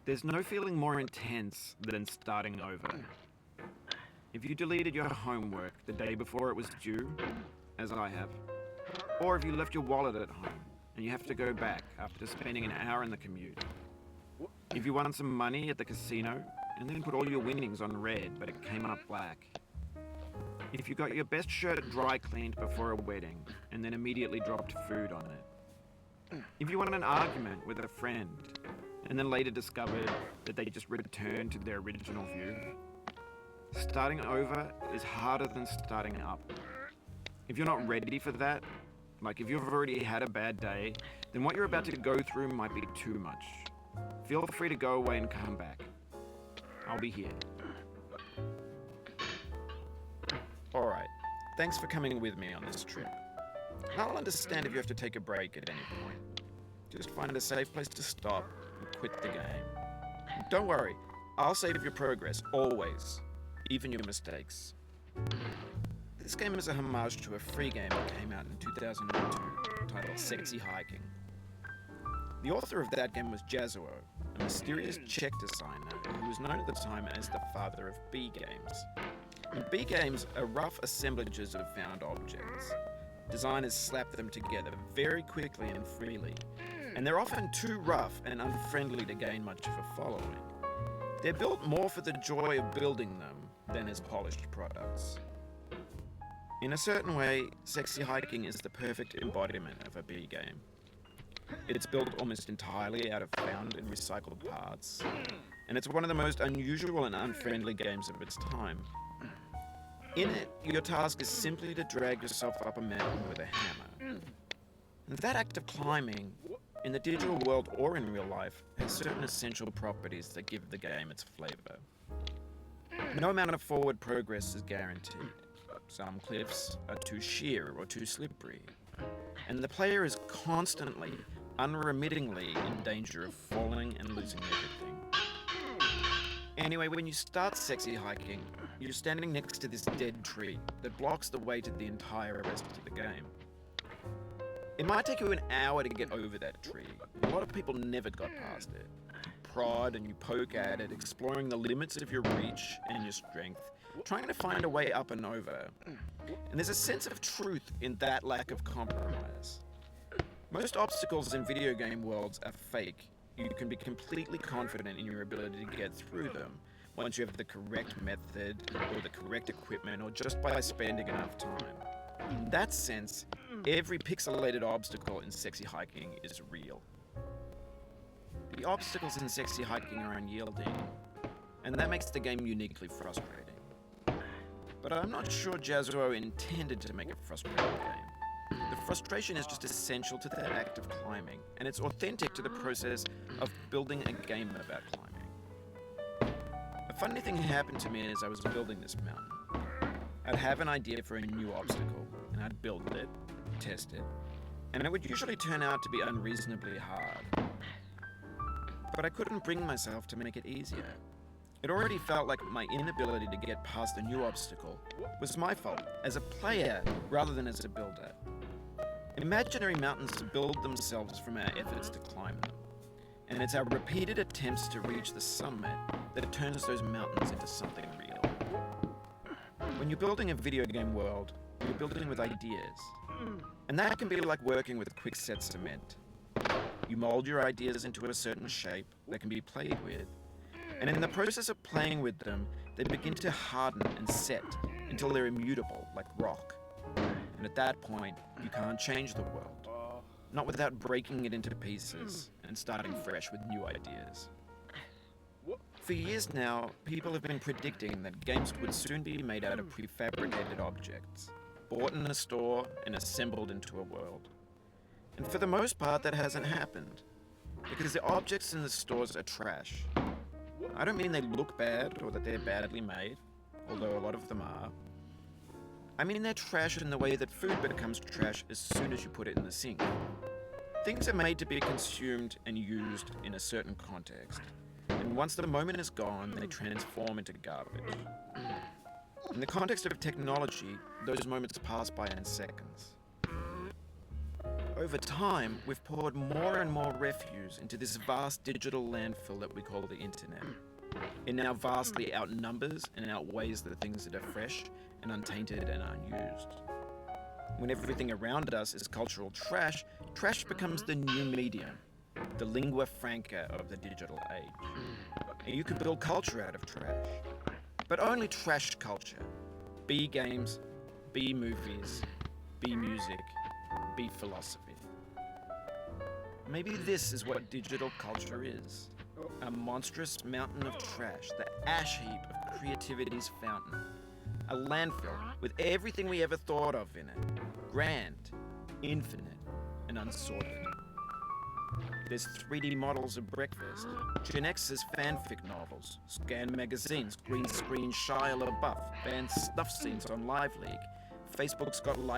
There's no feeling more intense than starting over. If you deleted your homework the day before it was due, as I have, or if you left your wallet at home and you have to go back after spending an hour in the commute. If you won some money at the casino and then put all your winnings on red but it came up black. If you got your best shirt dry cleaned before a wedding and then immediately dropped food on it. If you won an argument with a friend and then later discovered that they just returned to their original view. Starting over is harder than starting up. If you're not ready for that, like if you've already had a bad day, then what you're about to go through might be too much. Feel free to go away and come back. I'll be here. Alright, thanks for coming with me on this trip. I'll understand if you have to take a break at any point. Just find a safe place to stop and quit the game. Don't worry, I'll save your progress, always, even your mistakes. This game is a homage to a free game that came out in 2002, titled Sexy Hiking. The author of that game was Jazzuo, a mysterious Czech designer who was known at the time as the father of B games. And B games are rough assemblages of found objects. Designers slap them together very quickly and freely, and they're often too rough and unfriendly to gain much of a following. They're built more for the joy of building them than as polished products. In a certain way, Sexy Hiking is the perfect embodiment of a B game. It's built almost entirely out of found and recycled parts, and it's one of the most unusual and unfriendly games of its time. In it, your task is simply to drag yourself up a mountain with a hammer. And that act of climbing, in the digital world or in real life, has certain essential properties that give the game its flavor. No amount of forward progress is guaranteed. Some cliffs are too sheer or too slippery, and the player is constantly, unremittingly in danger of falling and losing everything. Anyway, when you start Sexy Hiking, you're standing next to this dead tree that blocks the way to the entire rest of the game. It might take you an hour to get over that tree. A lot of people never got past it. You prod and you poke at it, exploring the limits of your reach and your strength, trying to find a way up and over. And there's a sense of truth in that lack of compromise. Most obstacles in video game worlds are fake. You can be completely confident in your ability to get through them once you have the correct method or the correct equipment or just by spending enough time. In that sense, every pixelated obstacle in Sexy Hiking is real. The obstacles in Sexy Hiking are unyielding, and that makes the game uniquely frustrating. But I'm not sure Jazzuo intended to make a frustrating game. The frustration is just essential to the act of climbing, and it's authentic to the process of building a game about climbing. A funny thing happened to me as I was building this mountain. I'd have an idea for a new obstacle, and I'd build it, test it, and it would usually turn out to be unreasonably hard. But I couldn't bring myself to make it easier. It already felt like my inability to get past a new obstacle was my fault as a player rather than as a builder. Imaginary mountains build themselves from our efforts to climb them, and it's our repeated attempts to reach the summit that turns those mountains into something real. When you're building a video game world, you're building with ideas, and that can be like working with quickset cement. You mold your ideas into a certain shape that can be played with, and in the process of playing with them, they begin to harden and set until they're immutable, like rock. And at that point, you can't change the world. Not without breaking it into pieces and starting fresh with new ideas. For years now, people have been predicting that games would soon be made out of prefabricated objects, bought in a store and assembled into a world. And for the most part, that hasn't happened, because the objects in the stores are trash. I don't mean they look bad or that they're badly made, although a lot of them are. I mean they're trash in the way that food becomes trash as soon as you put it in the sink. Things are made to be consumed and used in a certain context, and once the moment is gone, they transform into garbage. In the context of technology, those moments pass by in seconds. Over time, we've poured more and more refuse into this vast digital landfill that we call the internet. It now vastly outnumbers and outweighs the things that are fresh and untainted and unused. When everything around us is cultural trash, trash becomes the new medium, the lingua franca of the digital age. And you can build culture out of trash, but only trash culture. Be games, be movies, be music, be philosophy. Maybe this is what digital culture is. A monstrous mountain of trash, the ash heap of creativity's fountain. A landfill with everything we ever thought of in it. Grand, infinite, and unsorted. There's 3D models of breakfast, Gen X's fanfic novels, Scan magazines, green screen Shia LaBeouf, banned snuff scenes on Live League. Facebook's got life